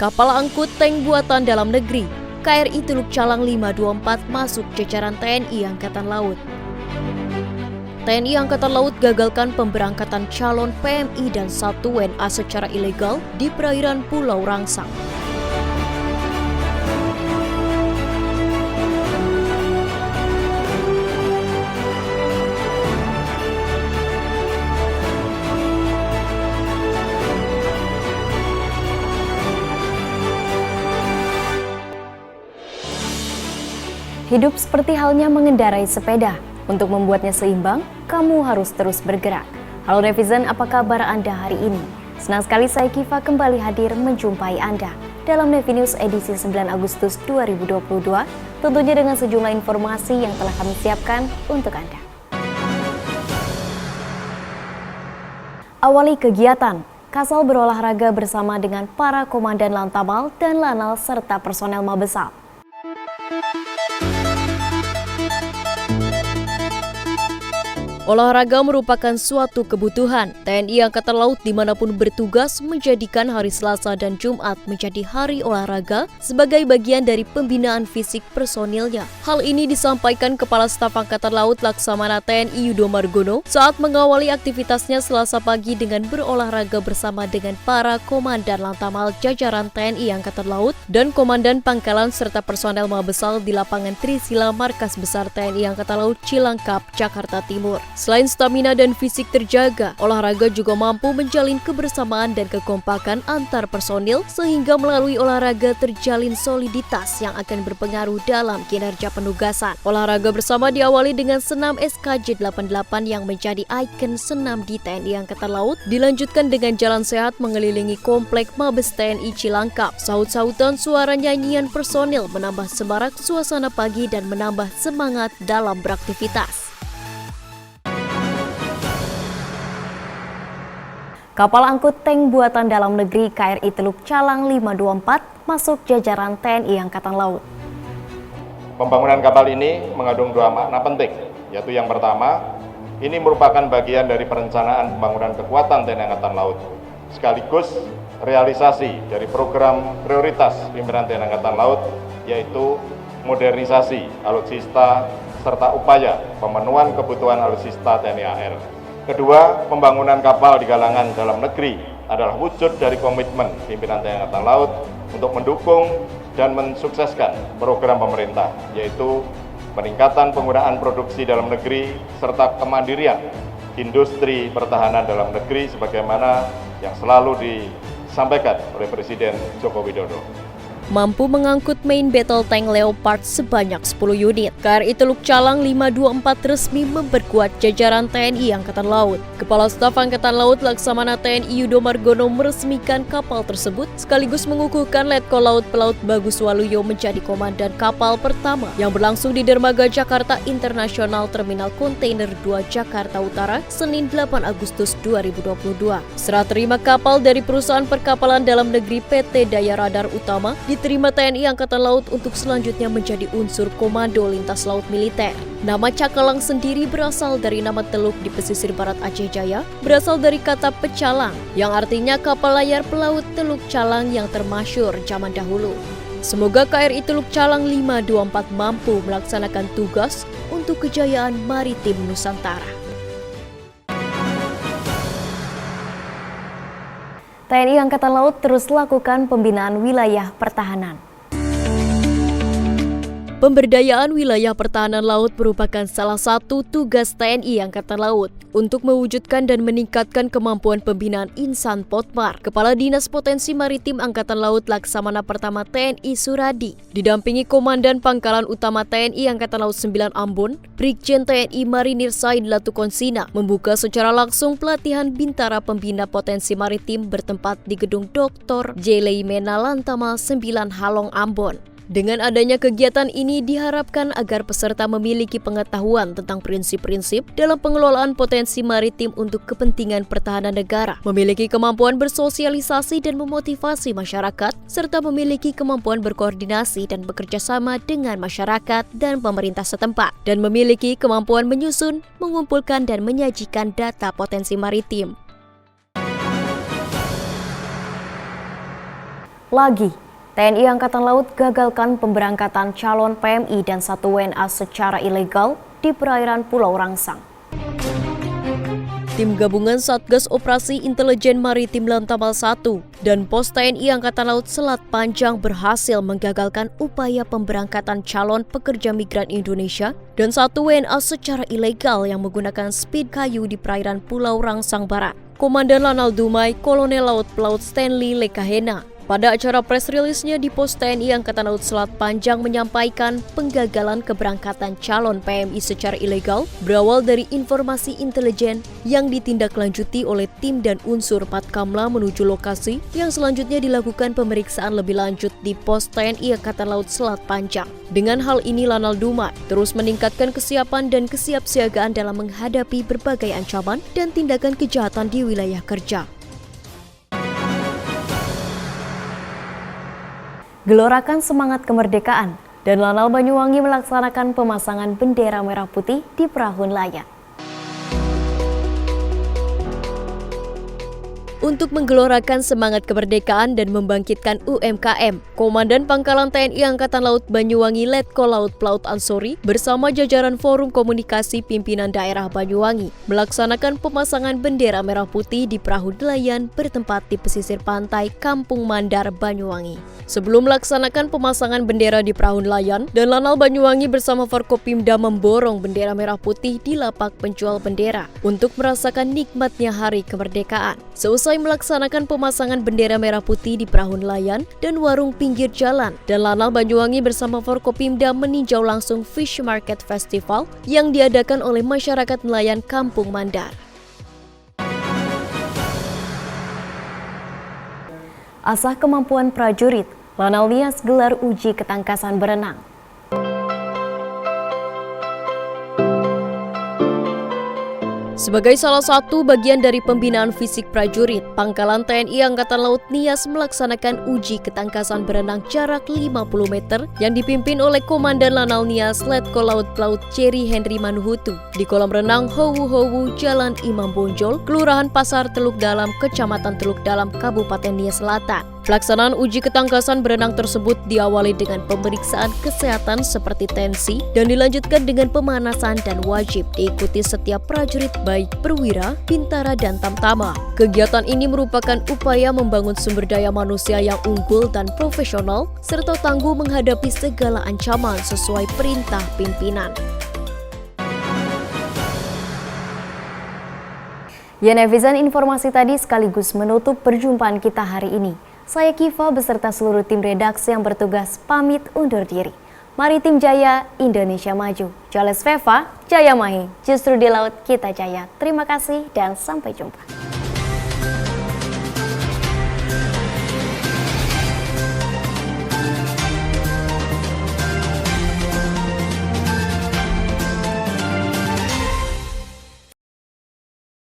Kapal angkut tank buatan dalam negeri KRI Teluk Calang 524 masuk jajaran TNI Angkatan Laut. TNI Angkatan Laut gagalkan pemberangkatan calon PMI dan 1 WNA secara ilegal di perairan Pulau Rangsang. Hidup seperti halnya mengendarai sepeda. Untuk membuatnya seimbang, kamu harus terus bergerak. Halo netizen, apa kabar Anda hari ini? Senang sekali saya Kiva kembali hadir menjumpai Anda dalam Nevi News edisi 9 Agustus 2022, tentunya dengan sejumlah informasi yang telah kami siapkan untuk Anda. Awali kegiatan, Kasal berolahraga bersama dengan para komandan Lantamal dan Lanal serta personel Mabesal. Olahraga merupakan suatu kebutuhan. TNI Angkatan Laut dimanapun bertugas menjadikan hari Selasa dan Jumat menjadi hari olahraga sebagai bagian dari pembinaan fisik personilnya. Hal ini disampaikan Kepala Staf Angkatan Laut Laksamana TNI Yudo Margono saat mengawali aktivitasnya Selasa pagi dengan berolahraga bersama dengan para komandan Lantamal jajaran TNI Angkatan Laut dan komandan pangkalan serta personel Mabesal di lapangan Trisila Markas Besar TNI Angkatan Laut Cilangkap, Jakarta Timur. Selain stamina dan fisik terjaga, olahraga juga mampu menjalin kebersamaan dan kekompakan antar personil sehingga melalui olahraga terjalin soliditas yang akan berpengaruh dalam kinerja penugasan. Olahraga bersama diawali dengan senam SKJ 88 yang menjadi ikon senam di TNI Angkatan Laut, dilanjutkan dengan jalan sehat mengelilingi komplek Mabes TNI Cilangkap. Saut-sautan suara nyanyian personil menambah semarak suasana pagi dan menambah semangat dalam beraktivitas. Kapal angkut tank buatan dalam negeri KRI Teluk Calang 524 masuk jajaran TNI Angkatan Laut. Pembangunan kapal ini mengandung 2 makna penting, yaitu yang pertama, ini merupakan bagian dari perencanaan pembangunan kekuatan TNI Angkatan Laut, sekaligus realisasi dari program prioritas pimpinan TNI Angkatan Laut, yaitu modernisasi alutsista serta upaya pemenuhan kebutuhan alutsista TNI AL. Kedua, pembangunan kapal di kalangan dalam negeri adalah wujud dari komitmen pimpinan TNI Angkatan Laut untuk mendukung dan mensukseskan program pemerintah, yaitu peningkatan penggunaan produksi dalam negeri serta kemandirian industri pertahanan dalam negeri sebagaimana yang selalu disampaikan oleh Presiden Joko Widodo. Mampu mengangkut main battle tank Leopard sebanyak 10 unit. KRI Teluk Calang 524 resmi memperkuat jajaran TNI Angkatan Laut. Kepala Staf Angkatan Laut Laksamana TNI Yudo Margono meresmikan kapal tersebut sekaligus mengukuhkan Letkol Laut Pelaut Bagus Waluyo menjadi komandan kapal pertama yang berlangsung di Dermaga Jakarta International Terminal Kontainer 2 Jakarta Utara Senin 8 Agustus 2022. Serah terima kapal dari perusahaan perkapalan dalam negeri PT Daya Radar Utama diterima TNI Angkatan Laut untuk selanjutnya menjadi unsur Komando Lintas Laut Militer. Nama Cakalang sendiri berasal dari nama teluk di pesisir barat Aceh Jaya, berasal dari kata pecalang, yang artinya kapal layar pelaut Teluk Calang yang termasyur zaman dahulu. Semoga KRI Teluk Calang 524 mampu melaksanakan tugas untuk kejayaan maritim Nusantara. TNI Angkatan Laut terus lakukan pembinaan wilayah pertahanan. Pemberdayaan wilayah pertahanan laut merupakan salah satu tugas TNI Angkatan Laut untuk mewujudkan dan meningkatkan kemampuan pembinaan Insan Potmar. Kepala Dinas Potensi Maritim Angkatan Laut Laksamana Pertama TNI Suradi didampingi Komandan Pangkalan Utama TNI Angkatan Laut 9 Ambon, Brigjen TNI Marinir Said Latukonsina membuka secara langsung pelatihan Bintara Pembina Potensi Maritim bertempat di Gedung Dr. J. Leimena Lantamal 9 Halong Ambon. Dengan adanya kegiatan ini diharapkan agar peserta memiliki pengetahuan tentang prinsip-prinsip dalam pengelolaan potensi maritim untuk kepentingan pertahanan negara, memiliki kemampuan bersosialisasi dan memotivasi masyarakat, serta memiliki kemampuan berkoordinasi dan bekerja sama dengan masyarakat dan pemerintah setempat, dan memiliki kemampuan menyusun, mengumpulkan dan menyajikan data potensi maritim. Lagi, TNI Angkatan Laut gagalkan pemberangkatan calon PMI dan 1 WNA secara ilegal di perairan Pulau Rangsang. Tim gabungan Satgas Operasi Intelijen Maritim Lantamal 1 dan Pos TNI Angkatan Laut Selat Panjang berhasil menggagalkan upaya pemberangkatan calon pekerja migran Indonesia dan 1 WNA secara ilegal yang menggunakan speed kayu di perairan Pulau Rangsang Barat. Komandan Lanal Dumai, Kolonel Laut Pelaut Stanley Lekahena, pada acara press release-nya di Pos TNI Angkatan Laut Selat Panjang menyampaikan penggagalan keberangkatan calon PMI secara ilegal berawal dari informasi intelijen yang ditindaklanjuti oleh tim dan unsur Patkamla menuju lokasi yang selanjutnya dilakukan pemeriksaan lebih lanjut di Pos TNI Angkatan Laut Selat Panjang. Dengan hal ini Lanal Dumai terus meningkatkan kesiapan dan kesiapsiagaan dalam menghadapi berbagai ancaman dan tindakan kejahatan di wilayah kerja. Gelorakan semangat kemerdekaan dan Lanal Banyuwangi melaksanakan pemasangan bendera merah putih di perahu nelayan. Untuk menggelorakan semangat kemerdekaan dan membangkitkan UMKM, Komandan Pangkalan TNI Angkatan Laut Banyuwangi Letkol Laut Pelaut Ansori bersama jajaran Forum Komunikasi Pimpinan Daerah Banyuwangi melaksanakan pemasangan bendera merah putih di perahu nelayan bertempat di pesisir pantai Kampung Mandar, Banyuwangi. Sebelum melaksanakan pemasangan bendera di perahu nelayan, dan Lanal Banyuwangi bersama Forkopimda memborong bendera merah putih di lapak penjual bendera untuk merasakan nikmatnya hari kemerdekaan. Seusai melaksanakan pemasangan bendera merah putih di perahu nelayan dan warung pinggir jalan, dan Lanal Banyuwangi bersama Forkopimda meninjau langsung Fish Market Festival yang diadakan oleh masyarakat nelayan Kampung Mandar. Asah kemampuan prajurit, Lanal Nias gelar uji ketangkasan berenang. Sebagai salah satu bagian dari pembinaan fisik prajurit, Pangkalan TNI Angkatan Laut Nias melaksanakan uji ketangkasan berenang jarak 50 meter yang dipimpin oleh Komandan Lanal Nias Letkol Laut Pelaut Jerry Henry Manuhutu di kolam renang Howu-Howu, Jalan Imam Bonjol, Kelurahan Pasar Teluk Dalam, Kecamatan Teluk Dalam, Kabupaten Nias Selatan. Pelaksanaan uji ketangkasan berenang tersebut diawali dengan pemeriksaan kesehatan seperti tensi dan dilanjutkan dengan pemanasan dan wajib diikuti setiap prajurit baik perwira, bintara, dan tamtama. Kegiatan ini merupakan upaya membangun sumber daya manusia yang unggul dan profesional serta tangguh menghadapi segala ancaman sesuai perintah pimpinan. Ya netizen, informasi tadi sekaligus menutup perjumpaan kita hari ini. Saya Kiva beserta seluruh tim redaksi yang bertugas pamit undur diri. Mari tim Jaya, Indonesia maju. Jales Veva, Jaya Mahi, justru di laut kita jaya. Terima kasih dan sampai jumpa.